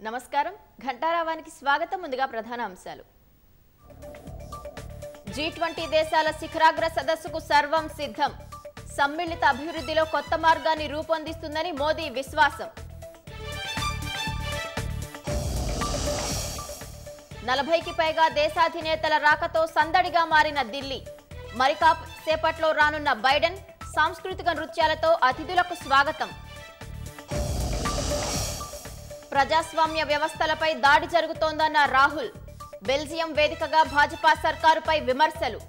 నమస్కారం ఘంటారావానికి స్వాగతం ముందుగా ప్రధాన అంశాలు G20 దేశాల శిఖరాగ్ర సదస్సుకు సర్వం సిద్ధం సమ్మిళిత అభివృద్ధిలో కొత్త మార్గాన్ని రూపొందిస్తుందని మోదీ విశ్వాసం 40కి పైగా దేశాధినేతల రాకతో సందడిగా మారిన ఢిల్లీ మరికాసేపట్లో రానున్న బైడెన్ సాంస్కృతిక నృత్యాలతో అతిథులకు స్వాగతం ప్రజాస్వామ్య వ్యవస్థలపై దాడి జరుగుతోందన్న రాహుల్ బెల్జియం వేదికగా భాజపా సర్కారుపై విమర్శలు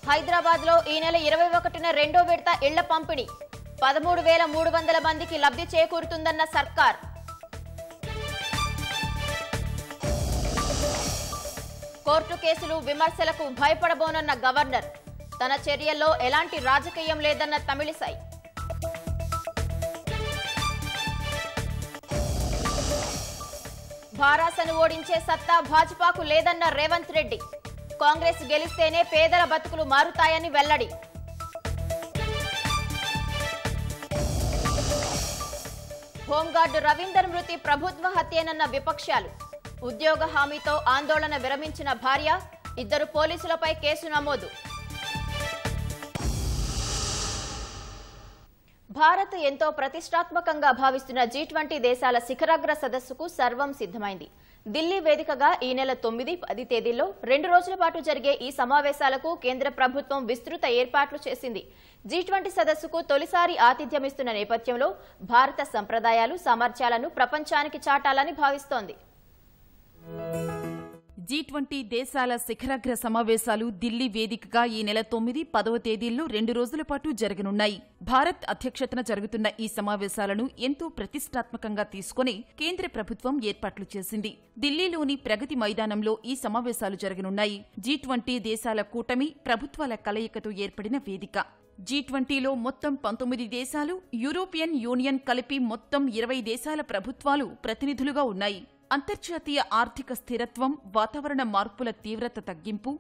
హైదరాబాద్లో ఈ నెల 21న రెండో విడత ఇళ్ల పంపిణీ 13,300 మందికి లబ్ధి చేకూరుతుందన్న సర్కార్ కోర్టు కేసులు విమర్శలకు భయపడబోనన్న గవర్నర్ తన చర్యల్లో ఎలాంటి రాజకీయం లేదన్న తమిళిసై భారాసను ఓడించే సత్తా భాజపాకు లేదన్న రేవంత్ రెడ్డి కాంగ్రెస్ గెలిస్తేనే పేదల బతుకులు మారుతాయని వెల్లడి హోంగార్డు రవీందర్ మృతి ప్రభుత్వ హత్యేనన్న విపక్షాలు ఉద్యోగ హామీతో ఆందోళన విరమించిన భార్య ఇద్దరు పోలీసులపై కేసు నమోదు భారత్ ఎంతో ప్రతిష్టాత్మకంగా భావిస్తున్న G20 దేశాల శిఖరాగ్ర సదస్సుకు సర్వం సిద్ధమైంది ఢిల్లీ వేదికగా ఈ నెల 9, 10 తేదీల్లో 2 రోజుల పాటు జరిగే ఈ సమావేశాలకు కేంద్ర ప్రభుత్వం విస్తృత ఏర్పాట్లు చేసింది G20 సదస్సుకు తొలిసారి ఆతిథ్యమిస్తున్న నేపథ్యంలో భారత సంప్రదాయాలు సామర్థ్యాలను ప్రపంచానికి చాటాలని భావిస్తోంది G20 దేశాల శిఖరాగ్ర సమావేశాలు ఢిల్లీ వేదికగా ఈ నెల 9, 10 తేదీల్లో 2 రోజుల పాటు జరగనున్నాయి భారత్ అధ్యక్షతన జరుగుతున్న ఈ సమావేశాలను ఎంతో ప్రతిష్టాత్మకంగా తీసుకుని కేంద్ర ప్రభుత్వం ఏర్పాట్లు చేసింది ఢిల్లీలోని ప్రగతి మైదానంలో ఈ సమావేశాలు జరగనున్నాయి G20 దేశాల కూటమి ప్రభుత్వాల కలయికతో ఏర్పడిన వేదిక G20లో మొత్తం 19 దేశాలు యూరోపియన్ యూనియన్ కలిపి మొత్తం 20 దేశాల ప్రభుత్వాలు ప్రతినిధులుగా ఉన్నాయి అంతర్జాతీయ ఆర్థిక స్థిరత్వం వాతావరణ మార్పుల తీవ్రత తగ్గింపు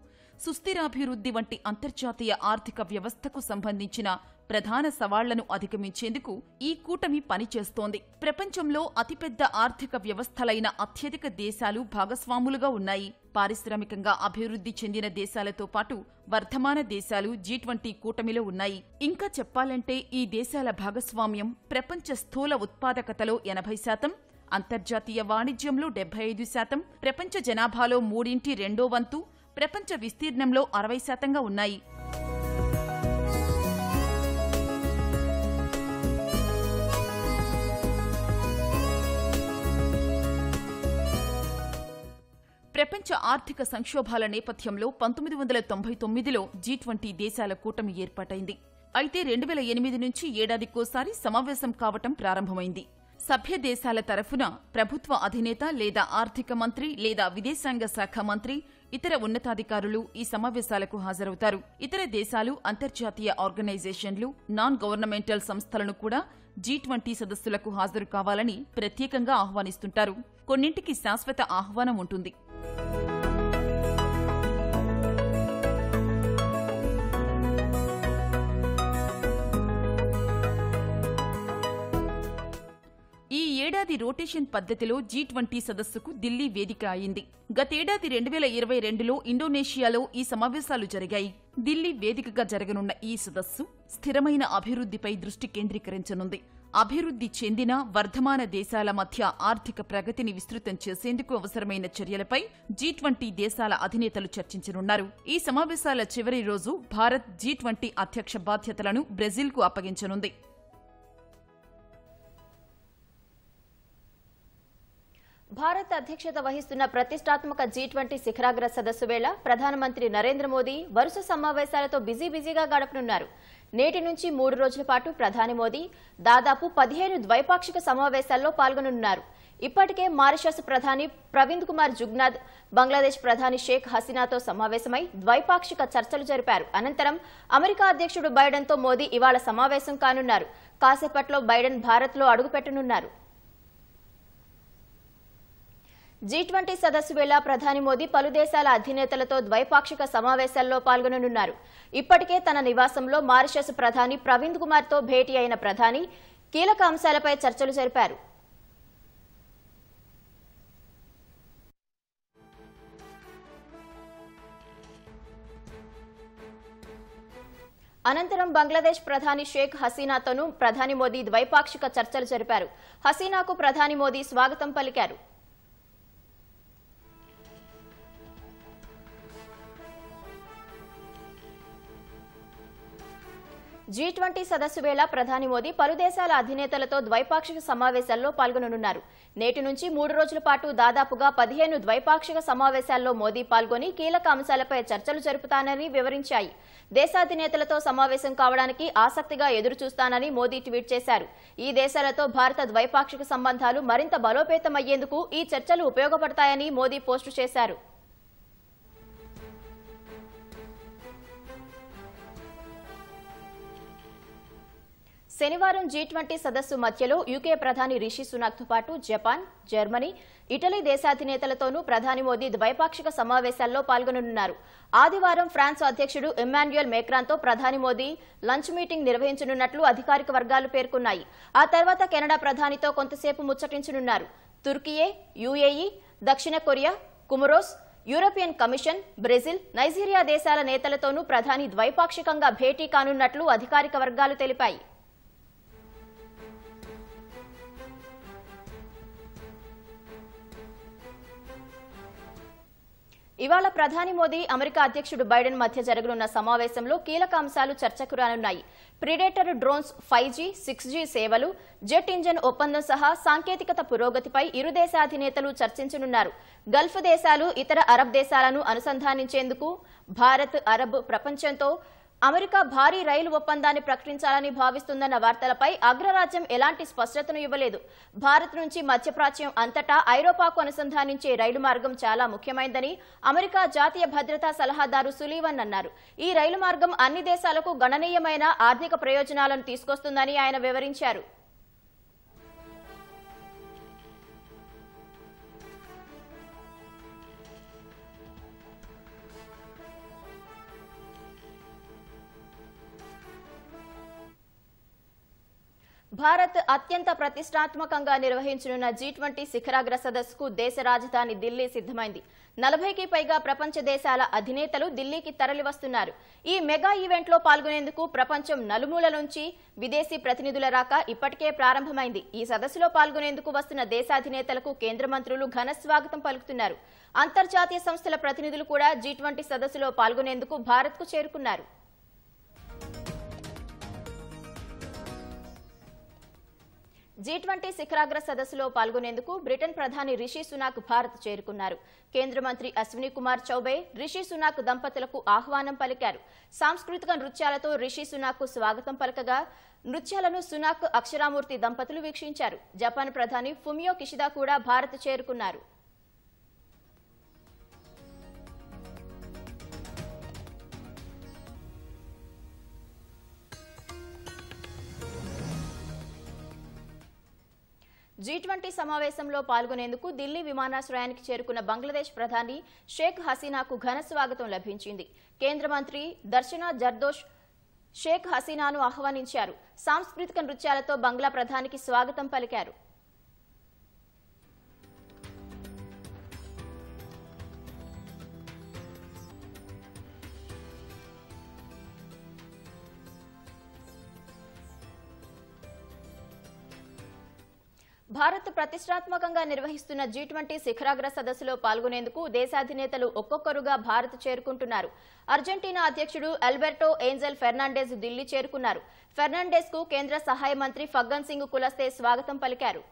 సుస్థిరాభివృద్ధి వంటి అంతర్జాతీయ ఆర్థిక వ్యవస్థకు సంబంధించిన ప్రధాన సవాళ్లను అధిగమించేందుకు ఈ కూటమి పనిచేస్తోంది ప్రపంచంలో అతిపెద్ద ఆర్థిక వ్యవస్థలైన అత్యధిక దేశాలు భాగస్వాములుగా ఉన్నాయి పారిశ్రామికంగా అభివృద్ధి చెందిన దేశాలతో పాటు వర్ధమాన దేశాలు G20 కూటమిలో ఉన్నాయి ఇంకా చెప్పాలంటే ఈ దేశాల భాగస్వామ్యం ప్రపంచ స్థూల ఉత్పాదకతలో 80%, అంతర్జాతీయ వాణిజ్యంలో 75%, ప్రపంచ జనాభాలో 3/2 ప్రపంచ విస్తీర్ణంలో 60%గా ఉన్నాయి ప్రపంచ ఆర్థిక సంక్షోభాల నేపథ్యంలో 1999లో G20 దేశాల కూటమి ఏర్పాటైంది అయితే 2008 నుంచి ఏడాదికోసారి సమావేశం కావటం ప్రారంభమైంది సభ్య దేశాల తరఫున ప్రభుత్వ అధినేత లేదా ఆర్థిక మంత్రి లేదా విదేశాంగ శాఖ మంత్రి ఇతర ఉన్నతాధికారులు ఈ సమావేశాలకు హాజరవుతారు ఇతర దేశాలు అంతర్జాతీయ ఆర్గనైజేషన్లు నాన్ గవర్నమెంటల్ సంస్థలను కూడా G20 సదస్సులకు హాజరు కావాలని ప్రత్యేకంగా ఆహ్వానిస్తుంటారు కొన్నింటికి శాశ్వత ఆహ్వానం ఉంటుంది ఈ ఏడాది రొటేషన్ పద్ధతిలో G20 సదస్సుకు ఢిల్లీ వేదిక అయింది గతేడాది 2022లో ఇండోనేషియాలో ఈ సమావేశాలు జరిగాయి ఢిల్లీ వేదికగా జరగనున్న ఈ సదస్సు స్థిరమైన అభివృద్ధిపై దృష్టి కేంద్రీకరించనుంది అభివృద్ధి చెందిన వర్ధమాన దేశాల మధ్య ఆర్థిక ప్రగతిని విస్తృతం చేసేందుకు అవసరమైన చర్యలపై G20 దేశాల అధినేతలు చర్చించనున్నారు ఈ సమావేశాల చివరి రోజు భారత్ G20 అధ్యక్ష బాధ్యతలను బ్రెజిల్కు అప్పగించనుంది భారత్ అధ్యక్షత వహిస్తున్న ప్రతిష్టాత్మక G20 శిఖరాగ్ర సదస్సు వేళ ప్రధానమంత్రి నరేంద్ర మోదీ వరుస సమావేశాలతో బిజీగా గడపనున్నారు నేటి నుంచి 3 రోజుల పాటు ప్రధాని మోదీ దాదాపు 15 ద్వైపాక్షిక సమావేశాల్లో పాల్గొనున్నారు ఇప్పటికే మారిషస్ ప్రధాని ప్రవింద్ కుమార్ జుగ్నాథ్ బంగ్లాదేశ్ ప్రధాని షేక్ హసీనాతో సమావేశమై ద్వైపాక్షిక చర్చలు జరిపారు అనంతరం అమెరికా అధ్యక్షుడు బైడెన్తో మోదీ ఇవాళ సమావేశం కానున్నారు కాసేపట్లో బైడెన్ భారత్లో అడుగుపెట్టనున్నారు G20 సదస్సు వేళ ప్రధాని మోదీ పలు దేశాల అధినేతలతో ద్వైపాక్షిక సమావేశాల్లో పాల్గొననున్నారు. ఇప్పటికే తన నివాసంలో మారిషస్ ప్రధాని ప్రవీణ్ కుమార్తో భేటీ అయిన ప్రధాని కీలక అంశాలపై చర్చలు జరిపారు. అనంతరం బంగ్లాదేశ్ ప్రధాని షేక్ హసీనాతోనూ ప్రధాని మోదీ ద్వైపాక్షిక చర్చలు జరిపారు. హసీనాకు ప్రధాని మోదీ స్వాగతం పలికారు. G20 సదస్సు వేళ ప్రధాని మోదీ పలు దేశాల అధినేతలతో ద్వైపాక్షిక సమావేశాల్లో పాల్గొననున్నారు. నేటి నుంచి 3 రోజుల పాటు దాదాపుగా 15 ద్వైపాక్షిక సమావేశాల్లో మోదీ పాల్గొని కీలక అంశాలపై చర్చలు జరుపుతానని వివరించాయి. దేశాధినేతలతో సమావేశం కావడానికి ఆసక్తిగా ఎదురుచూస్తానని మోదీ ట్వీట్ చేశారు. ఈ దేశాలతో భారత ద్వైపాక్షిక సంబంధాలు మరింత బలోపేతమయ్యేందుకు ఈ చర్చలు ఉపయోగపడతాయని మోదీ పోస్టు చేశారు. శనివారం G20 సదస్సు మధ్యలో యూకే ప్రధాని రిషి సునాక్తో పాటు జపాన్, జర్మనీ, ఇటలీ దేశాధినేతలతోనూ ప్రధాని మోదీ ద్వైపాక్షిక సమావేశాల్లో పాల్గొననున్నారు. ఆదివారం ఫ్రాన్స్ అధ్యక్షుడు ఇమ్మాన్యుయల్ మేక్రాన్తో ప్రధాని మోదీ లంచ్ మీటింగ్ నిర్వహించనున్నట్లు అధికారిక వర్గాలు పేర్కొన్నాయి. ఆ తర్వాత కెనడా ప్రధానితో కొంతసేపు ముచ్చటించనున్నారు. తుర్కియే, యుఏఈ, దక్షిణ Korea, Comoros, European Commission, Brazil, Nigeria దేశాల నేతలతోనూ ప్రధాని ద్వైపాక్షికంగా భేటీ కానున్నట్లు అధికారిక వర్గాలు తెలిపాయి. ఇవాళ ప్రధాని మోదీ అమెరికా అధ్యక్షుడు బైడెన్ మధ్య జరగనున్న సమావేశంలో కీలక అంశాలు చర్చకు రానున్నాయి. ప్రిడేటర్ డ్రోన్స్, 5G, 6G సేవలు, జెట్ ఇంజన్ ఒప్పందం సహా సాంకేతికత పురోగతిపై ఇరు దేశాధినేతలు చర్చించనున్నారు. గల్ఫ్ దేశాలు, ఇతర అరబ్ దేశాలను అనుసంధానించేందుకు భారత్, అరబ్ ప్రపంచంతో అమెరికా భారీ రైలు ఒప్పందాన్ని ప్రకటించాలని భావిస్తుందన్న వార్తలపై అగ్రరాజ్యం ఎలాంటి స్పష్టతను ఇవ్వలేదు. భారత్ నుంచి మధ్యప్రాచ్యం అంతటా ఐరోపాకు అనుసంధానించే రైలు మార్గం చాలా ముఖ్యమైందని అమెరికా జాతీయ భద్రతా సలహాదారు సులీవన్ అన్నారు. ఈ రైలు మార్గం అన్ని దేశాలకు గణనీయమైన ఆర్థిక ప్రయోజనాలను తీసుకొస్తుందని ఆయన వివరించారు. భారత్ అత్యంత ప్రతిష్టాత్మకంగా నిర్వహించనున్న G20 శిఖరాగ్ర సదస్సుకు దేశ రాజధాని ఢిల్లీ సిద్ధమైంది. 40కి పైగా ప్రపంచ దేశాల అధినేతలు ఢిల్లీకి తరలివస్తున్నారు. ఈ మెగా ఈవెంట్లో పాల్గొనేందుకు ప్రపంచం నలుమూల నుంచి విదేశీ ప్రతినిధుల రాక ఇప్పటికే ప్రారంభమైంది. ఈ సదస్సులో పాల్గొనేందుకు వస్తున్న దేశాధినేతలకు కేంద్ర మంత్రులు ఘన స్వాగతం పలుకుతున్నారు. అంతర్జాతీయ సంస్థల ప్రతినిధులు కూడా G20 సదస్సులో పాల్గొనేందుకు భారత్కు చేరుకున్నారు. G20 శిఖరాగ్ర సదస్సులో పాల్గొనేందుకు బ్రిటన్ ప్రధాని రిషి సునాక్ భారత్ చేరుకున్నారు. కేంద్ర మంత్రి అశ్విని కుమార్ చౌబే, రిషి సునాక్ దంపతులకు ఆహ్వానం పలికారు. సాంస్కృతిక నృత్యాలతో రిషి సునాక్ స్వాగతం పలకగా నృత్యాలను సునాక్, అక్షరామూర్తి దంపతులు వీక్షించారు. జపాన్ ప్రధాని ఫుమియో కిషిదా కూడా భారత్ చేరుకున్నారు. G20 సమావేశంలో పాల్గొనేందుకు ఢిల్లీ విమానాశ్రయానికి చేరుకున్న బంగ్లాదేశ్ ప్రధాని షేక్ హసీనాకు ఘన స్వాగతం లభించింది. కేంద్ర మంత్రి దర్శనా జర్దోష్ షేక్ హసీనాను ఆహ్వానించారు. సాంస్కృతిక నృత్యాలతో బంగ్లా ప్రధానికి స్వాగతం పలికారు. భారత్ ప్రతిష్టాత్మకంగా నిర్వహిస్తున్న G20 శిఖరాగ్ర సదస్సులో పాల్గొనేందుకు దేశాధినేతలు ఒక్కొక్కరుగా భారత్ చేరుకుంటున్నారు. అర్జెంటీనా అధ్యక్షుడు అల్బెర్టో ఏంజెల్ ఫెర్నాండెజ్ ఢిల్లీ చేరుకున్నారు. ఫెర్నాండెజ్ కు కేంద్ర సహాయ మంత్రి ఫగ్గన్ సింగ్ కులస్తే స్వాగతం పలికారు.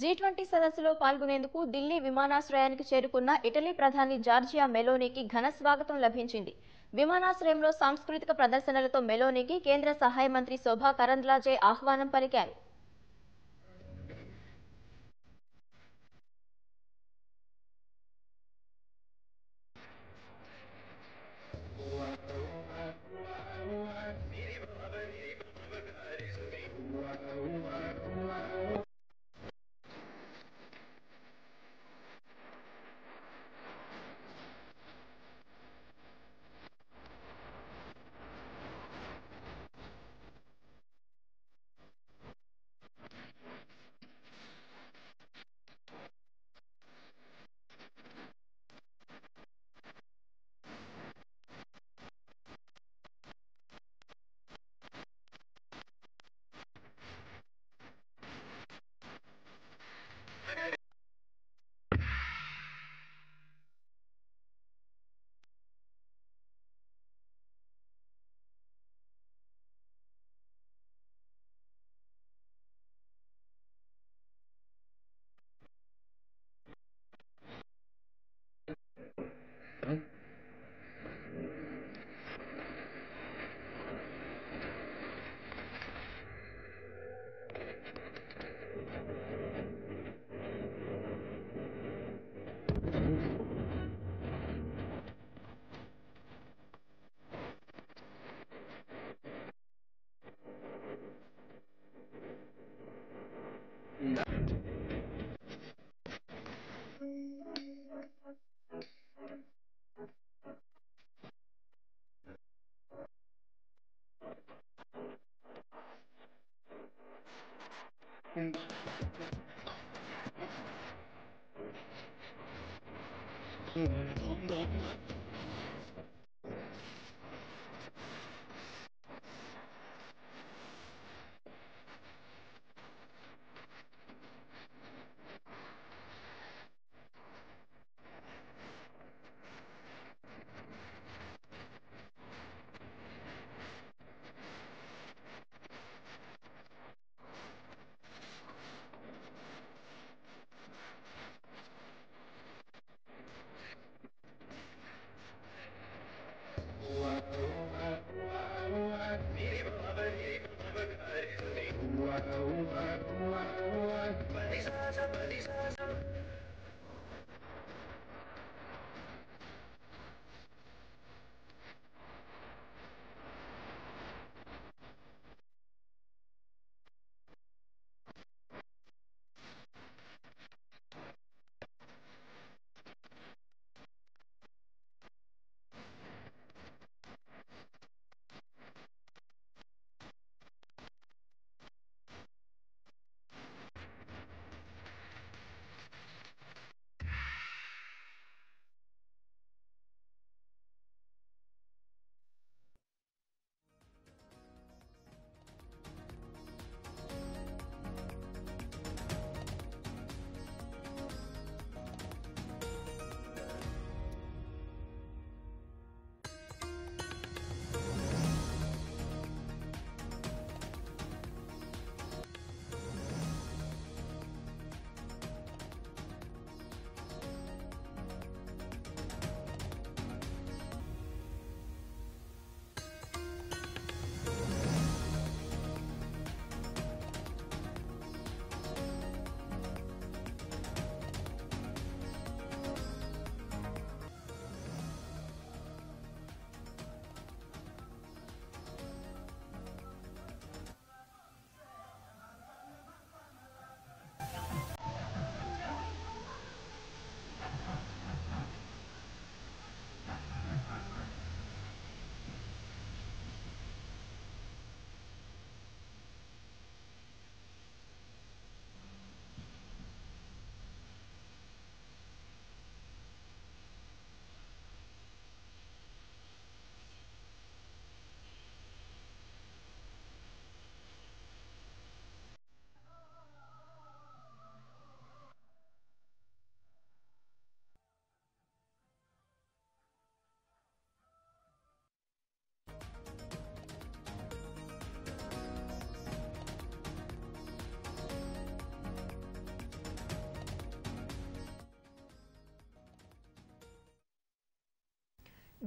G20 సదస్సులో పాల్గొనేందుకు ఢిల్లీ విమానాశ్రయానికి చేరుకున్న ఇటలీ ప్రధాని జార్జియా మెలోనీకి ఘన స్వాగతం లభించింది. విమానాశ్రయంలో సాంస్కృతిక ప్రదర్శనలతో మెలోనీకి కేంద్ర సహాయ మంత్రి శోభా కరంద్లాజే ఆహ్వానం పలికారు.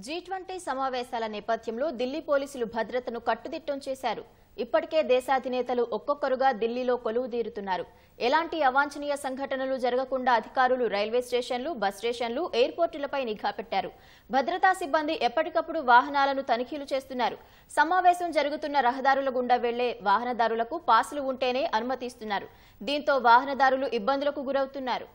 G20 సమావేశాల నేపథ్యంలో ఢిల్లీ పోలీసులు భద్రతను కట్టుదిట్టం చేశారు. ఇప్పటికే దేశాధినేతలు ఒక్కొక్కరుగా ఢిల్లీలో కొలువుదీరుతున్నారు. ఎలాంటి అవాంఛనీయ సంఘటనలు జరగకుండా అధికారులు రైల్వే స్టేషన్లు, బస్ స్టేషన్లు, ఎయిర్పోర్టులపై నిఘా పెట్టారు. భద్రతా సిబ్బంది ఎప్పటికప్పుడు వాహనాలను తనిఖీలు చేస్తున్నారు. సమావేశం జరుగుతున్న రహదారుల గుండా వెళ్లే వాహనదారులకు పాసులు ఉంటేనే అనుమతిస్తున్నారు. దీంతో వాహనదారులు ఇబ్బందులకు గురవుతున్నారు.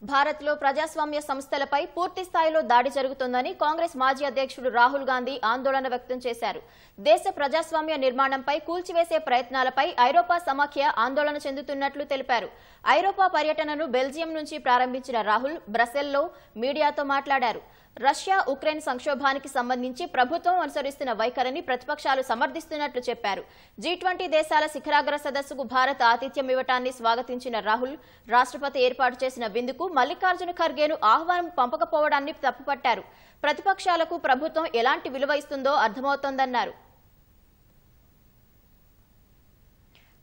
భారత్లో ప్రజాస్వామ్య సంస్థలపై పూర్తి స్థాయిలో దాడి జరుగుతోందని కాంగ్రెస్ మాజీ అధ్యక్షుడు రాహుల్ గాంధీ ఆందోళన వ్యక్తం చేశారు. దేశ ప్రజాస్వామ్య నిర్మాణంపై కూల్చివేసే ప్రయత్నాలపై ఐరోపా సమాఖ్య ఆందోళన చెందుతున్నట్లు తెలిపారు. ఐరోపా పర్యటనను బెల్జియం నుంచి ప్రారంభించిన రాహుల్ బ్రసెల్లో మీడియాతో మాట్లాడారు. రష్యా ఉక్రెయిన్ సంక్షోభానికి సంబంధించి ప్రభుత్వం అనుసరిస్తున్న వైఖరిని ప్రతిపక్షాలు సమర్థిస్తున్నట్లు చెప్పారు. G20 దేశాల శిఖరాగ్ర సదస్సుకు భారత్ ఆతిథ్యం ఇవ్వటాన్ని స్వాగతించిన రాహుల్ రాష్ట్రపతి ఏర్పాటు చేసిన విందుకు మల్లికార్జున ఖర్గేను ఆహ్వానం పంపకపోవడాన్ని తప్పుపట్టారు. ప్రతిపక్షాలకు ప్రభుత్వం ఎలాంటి విలువ ఇస్తుందో అర్థమవుతోందన్నారు.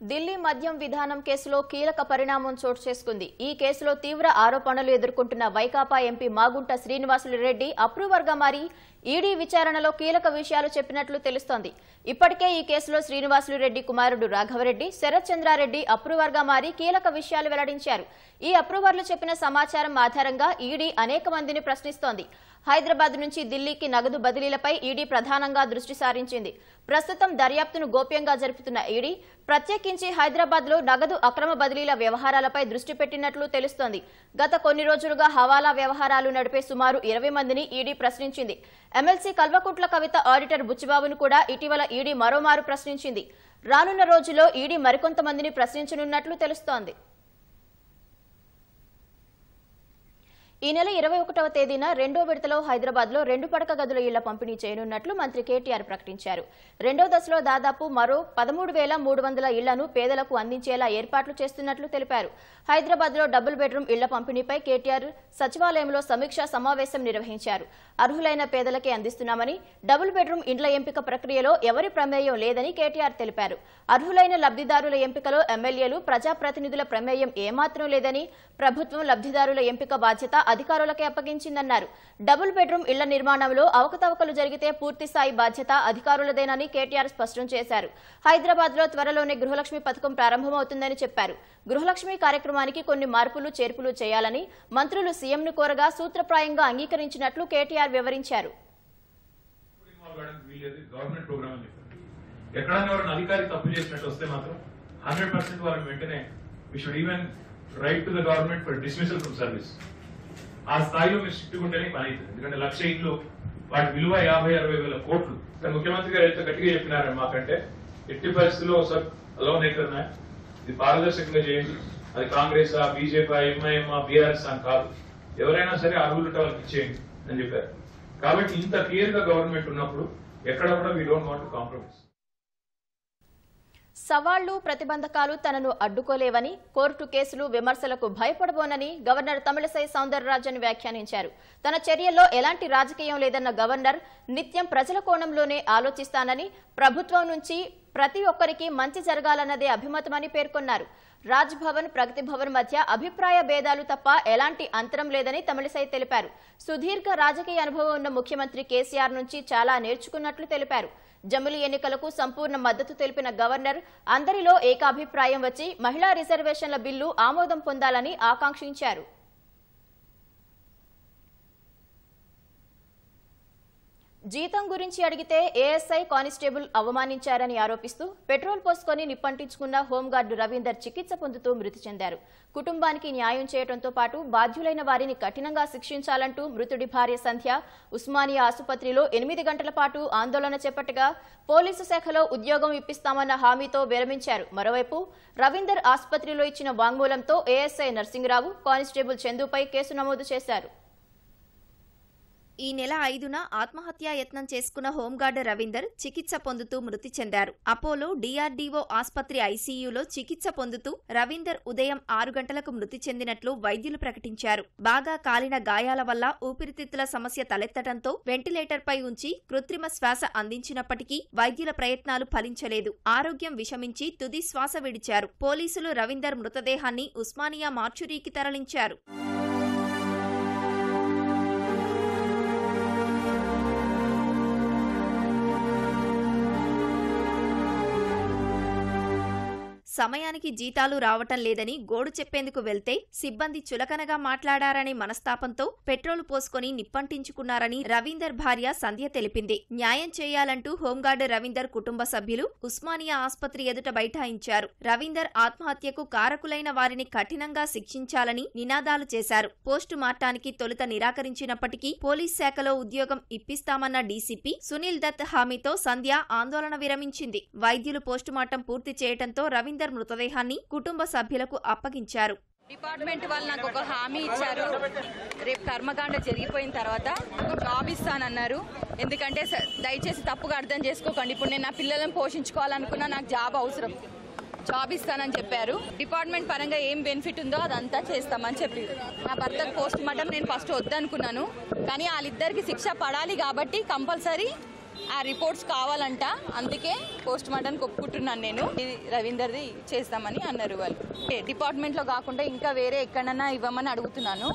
ఢిల్లీ మద్యం విధానం కేసులో కీలక పరిణామం చోటు చేసుకుంది. ఈ కేసులో తీవ్ర ఆరోపణలు ఎదుర్కొంటున్న వైకాపా ఎంపీ మాగుంట శ్రీనివాసులు రెడ్డి అప్రూవర్గా మారి ఈడీ విచారణలో కీలక విషయాలు చెప్పినట్లు తెలుస్తోంది. ఇప్పటికే ఈ కేసులో శ్రీనివాసులు రెడ్డి కుమారుడు రాఘవరెడ్డి, శరత్ చంద్రారెడ్డి అప్రూవర్గా మారి కీలక విషయాలు వెల్లడించారు. ఈ అప్రూవర్లు చెప్పిన సమాచారం ఆధారంగా ఈడీ అనేక మందిని ప్రశ్నిస్తోంది. హైదరాబాద్ నుంచి ఢిల్లీకి నగదు బదిలీలపై ఈడీ ప్రధానంగా దృష్టి సారించింది. ప్రస్తుతం దర్యాప్తును గోప్యంగా జరుపుతున్న ఈడీ ప్రత్యేకించి హైదరాబాద్లో నగదు అక్రమ బదిలీల వ్యవహారాలపై దృష్టి పెట్టినట్లు తెలుస్తోంది. గత కొన్ని రోజులుగా హవాలా వ్యవహారాలు నడిపే సుమారు 20 మందిని ఈడీ ప్రశ్నించింది. ఎమ్మెల్సీ కల్వకుంట్ల కవిత ఆడిటర్ బుచ్చిబాబును కూడా ఇటీవల ఈడీ మరోమారు ప్రశ్నించింది. రానున్న రోజుల్లో ఈడీ మరికొంతమందిని ప్రశ్నించనున్నట్లు తెలుస్తోంది. ఈ నెల 21వ తేదీన రెండో విడతలో హైదరాబాద్లో 2 పడక గదుల ఇళ్ల పంపిణీ చేయనున్నట్లు మంత్రి కేటీఆర్ ప్రకటించారు. రెండో దశలో దాదాపు మరో 13,300 ఇళ్లను పేదలకు అందించేలా ఏర్పాట్లు చేస్తున్నట్లు తెలిపారు. హైదరాబాద్లో డబుల్ బెడ్రూమ్ ఇళ్ల పంపిణీపై కేటీఆర్ సచివాలయంలో సమీక్షా సమావేశం నిర్వహించారు. అర్హులైన పేదలకే అందిస్తున్నామని, డబుల్ బెడ్రూమ్ ఇండ్ల ఎంపిక ప్రక్రియలో ఎవరి ప్రమేయం లేదని కేటీఆర్ తెలిపారు. అర్హులైన లబ్ధిదారుల ఎంపికలో ఎమ్మెల్యేలు, ప్రజాప్రతినిధుల ప్రమేయం ఏమాత్రం లేదని, ప్రభుత్వం లబ్ధిదారుల ఎంపిక బాధ్యత అధికారులకే అప్పగించిందన్నారు. డబుల్ బెడ్రూమ్ ఇళ్ల నిర్మాణంలో అవకతవకలు జరిగితే పూర్తి స్థాయి బాధ్యత అధికారులదేనని కేటీఆర్ స్పష్టం చేశారు. హైదరాబాద్లో త్వరలోనే గృహలక్ష్మి పథకం ప్రారంభమవుతుందని చెప్పారు. గృహలక్ష్మి కార్యక్రమానికి కొన్ని మార్పులు చేర్పులు చేయాలని మంత్రులు సీఎంను కోరగా సూత్రప్రాయంగా అంగీకరించినట్లు కేటీఆర్ వివరించారు. ఆ స్థాయిలో మీరు స్ట్రిక్ట్ ఉంటేనే పని అవుతుంది. ఎందుకంటే 1,00,000 ఇండ్లు వాటి విలువ 50-60 వేల కోట్లు. ముఖ్యమంత్రి గారు ఎంత గట్టిగా చెప్పినారు మాకంటే ఎట్టి పరిస్థితుల్లో లోన్ అవుతున్నా ఇది పారదర్శకంగా చేయండి. అది కాంగ్రెస్, బీజేపీ, ఎంఐఎం, బీఆర్ఎస్ అని కాదు, ఎవరైనా సరే అర్హులు వాళ్ళకి ఇచ్చేయండి అని చెప్పారు. కాబట్టి ఇంత క్లియర్ గా గవర్నమెంట్ ఉన్నప్పుడు ఎక్కడ కూడా we don't want to compromise. సవాళ్లు, ప్రతిబంధకాలు తనను అడ్డుకోలేవని, కోర్టు కేసులు, విమర్శలకు భయపడబోనని గవర్నర్ తమిళసై సౌందరరాజన్ వ్యాఖ్యానించారు. తన చర్యల్లో ఎలాంటి రాజకీయం లేదన్న గవర్నర్ నిత్యం ప్రజల కోణంలోనే ఆలోచిస్తానని, ప్రభుత్వం నుంచి ప్రతి ఒక్కరికి మంచి జరగాలన్నదే అభిమతమని పేర్కొన్నారు. రాజ్ భవన్, ప్రగతి భవన్ మధ్య అభిప్రాయ భేదాలు తప్ప ఎలాంటి అంతరం లేదని తమిళసై తెలిపారు. సుదీర్ఘ రాజకీయ అనుభవం ఉన్న ముఖ్యమంత్రి కేసీఆర్ నుంచి చాలా నేర్చుకున్నట్లు తెలిపారు. జమిలీ ఎన్నికలకు సంపూర్ణ మద్దతు తెలిపిన గవర్నర్ అందరిలో ఏకాభిప్రాయం వచ్చి మహిళా రిజర్వేషన్ల బిల్లు ఆమోదం పొందాలని ఆకాంక్షించారు. జీతం గురించి అడిగితే ఏఎస్ఐ కానిస్టేబుల్ అవమానించారని ఆరోపిస్తూ పెట్రోల్ పోసుకొని నిప్పంటించుకున్న హోంగార్డు రవీందర్ చికిత్స పొందుతూ మృతి చెందారు. కుటుంబానికి న్యాయం చేయడంతో పాటు బాధ్యులైన వారిని కఠినంగా శిక్షించాలంటూ మృతుడి భార్య సంధ్య ఉస్మానియా ఆసుపత్రిలో 8 గంటల పాటు ఆందోళన చేపట్టగా పోలీసు శాఖలో ఉద్యోగం ఇప్పిస్తామన్న హామీతో విరమించారు. మరోవైపు రవీందర్ ఆసుపత్రిలో ఇచ్చిన వాంగ్మూలంతో ఏఎస్ఐ నర్సింగరావు, కానిస్టేబుల్ చందుపై కేసు నమోదు చేశారు. ఈ నెల 5న ఆత్మహత్యా యత్నం చేసుకున్న హోంగార్డు రవీందర్ చికిత్స పొందుతూ మృతి చెందారు. అపోలో DRDO ఆసుపత్రి ఐసీయూలో చికిత్స పొందుతూ రవీందర్ ఉదయం 6 గంటలకు మృతి చెందినట్లు వైద్యులు ప్రకటించారు. బాగా కాలిన గాయాల వల్ల ఊపిరితిత్తుల సమస్య తలెత్తడంతో వెంటిలేటర్పై ఉంచి కృత్రిమ శ్వాస అందించినప్పటికీ వైద్యుల ప్రయత్నాలు ఫలించలేదు. ఆరోగ్యం విషమించి తుది శ్వాస విడిచారు. పోలీసులు రవీందర్ మృతదేహాన్ని ఉస్మానియా మార్చురీకి తరలించారు. సమయానికి జీతాలు రావటం లేదని గోడు చెప్పేందుకు వెళ్తే సిబ్బంది చులకనగా మాట్లాడారనే మనస్తాపంతో పెట్రోల్ పోసుకొని నిప్పంటించుకున్నారని రవీందర్ భార్య సంధ్య తెలిపింది. న్యాయం చేయాలంటూ హోంగార్డు రవీందర్ కుటుంబ సభ్యులు ఉస్మానియా ఆస్పత్రి ఎదుట బైఠాయించారు. రవీందర్ ఆత్మహత్యకు కారకులైన వారిని కఠినంగా శిక్షించాలని నినాదాలు చేశారు. పోస్టు మార్టానికి తొలుత నిరాకరించినప్పటికీ పోలీస్ శాఖలో ఉద్యోగం ఇప్పిస్తామన్న డీసీపీ సునీల్ దత్ హామీతో సంధ్య ఆందోళన విరమించింది. వైద్యులు పోస్టుమార్టం పూర్తి చేయడంతో రవీందర్ మృతదేహాన్ని కుటుంబ సభ్యులకు అప్పగించారు. డిపార్ట్మెంట్ వాళ్ళు నాకు ఒక హామీ ఇచ్చారు. రేపు కర్మకాండ జరిగిపోయిన తర్వాత జాబ్ ఇస్తానన్నారు. ఎందుకంటే దయచేసి తప్పుగా అర్థం చేసుకోకండి. ఇప్పుడు నేను నా పిల్లలను పోషించుకోవాలనుకున్నా, నాకు జాబ్ అవసరం, జాబ్ ఇస్తానని చెప్పారు. డిపార్ట్మెంట్ పరంగా ఏం బెనిఫిట్ ఉందో అదంతా చేస్తామని చెప్పి నా భర్తకు పోస్ట్ మార్టం నేను ఫస్ట్ వద్దనుకున్నాను. కానీ వాళ్ళిద్దరికి శిక్ష పడాలి కాబట్టి కంపల్సరీ ఆ రిపోర్ట్స్ కావాలంట. అందుకే పోస్ట్ మార్టం ఒప్పుకుంటున్నాను. నేను రవీందర్ది చేస్తామని అన్నారు వాళ్ళు. డిపార్ట్మెంట్లో కాకుండా ఇంకా వేరే ఎక్కడన్నా ఇవ్వమని అడుగుతున్నాను.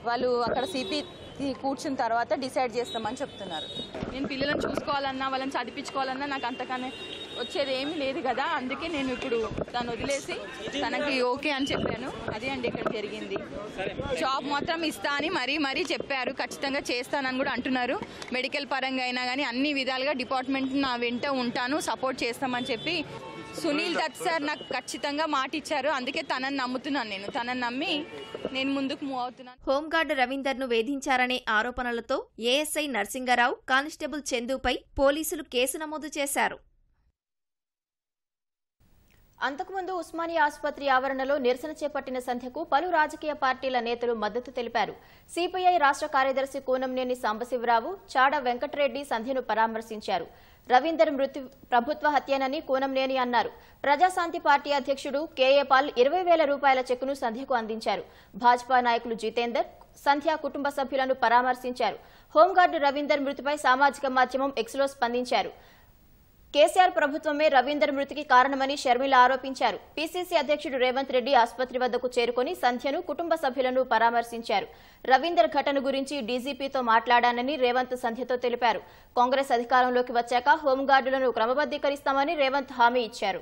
వాళ్ళు అక్కడ సిపి కూర్చున్న తర్వాత డిసైడ్ చేస్తామని చెప్తున్నారు. నేను పిల్లలను చూసుకోవాలన్నా, వాళ్ళని చదివించుకోవాలన్నా నాకు అంతకన్నా వచ్చేది ఏమీ లేదు కదా. అందుకే నేను ఇప్పుడు తను వదిలేసి తనకి ఓకే అని చెప్పాను. అదే అండి ఇక్కడ జరిగింది. జాబ్ మాత్రం ఇస్తా అని మరీ చెప్పారు. ఖచ్చితంగా చేస్తానని కూడా అంటున్నారు. మెడికల్ పరంగా అయినా కానీ అన్ని విధాలుగా డిపార్ట్మెంట్ నా వెంట ఉంటాను, సపోర్ట్ చేస్తామని చెప్పి సునీల్ దత్ సార్ నాకు ఖచ్చితంగా మాట ఇచ్చారు. అందుకే తనని నమ్ముతున్నాను. తనని నమ్మి నేను ముందుకు మూవ్ అవుతున్నాను. హోంగార్డు రవీందర్ ను వేధించారనే ఆరోపణలతో ఏఎస్ఐ నరసింగరావు, కానిస్టేబుల్ చందుపై పోలీసులు కేసు నమోదు చేశారు. అంతకుముందు ఉస్మానియా ఆసుపత్రి ఆవరణలో నిరసన చేపట్టిన సంధ్యకు పలు రాజకీయ పార్టీల నేతలు మద్దతు తెలిపారు. సిపిఐ రాష్ట్ర కార్యదర్శి కూనంనేని సాంబశివరావు, చాడ వెంకటరెడ్డి సంధ్యను పరామర్శించారు. రవీందర్ మృతి ప్రభుత్వ హత్యనని కూనంనేని అన్నారు. ప్రజాశాంతి పార్టీ అధ్యక్షుడు కేఏ పాల్ 20,000 రూపాయల చెక్కును సంధ్యకు అందించారు. భాజపా నాయకులు జితేందర్, సంధ్య కుటుంబ సభ్యులను పరామర్శించారు. హోంగార్డు రవీందర్ మృతిపై సామాజిక మాధ్యమం ఎక్స్లో స్పందించారు. కేసీఆర్ ప్రభుత్వమే రవీందర్ మృతికి కారణమని షర్మిల ఆరోపించారు. పీసీసీ అధ్యక్షుడు రేవంత్ రెడ్డి ఆసుపత్రి వద్దకు చేరుకుని సంధ్యను కుటుంబ సభ్యులను పరామర్శించారు. రవీందర్ ఘటన గురించి డీజీపీతో మాట్లాడానని రేవంత్ సంధ్యతో తెలిపారు. కాంగ్రెస్ అధికారంలోకి వచ్చాక హోంగార్డులను క్రమబద్దీకరిస్తామని రేవంత్ హామీ ఇచ్చారు.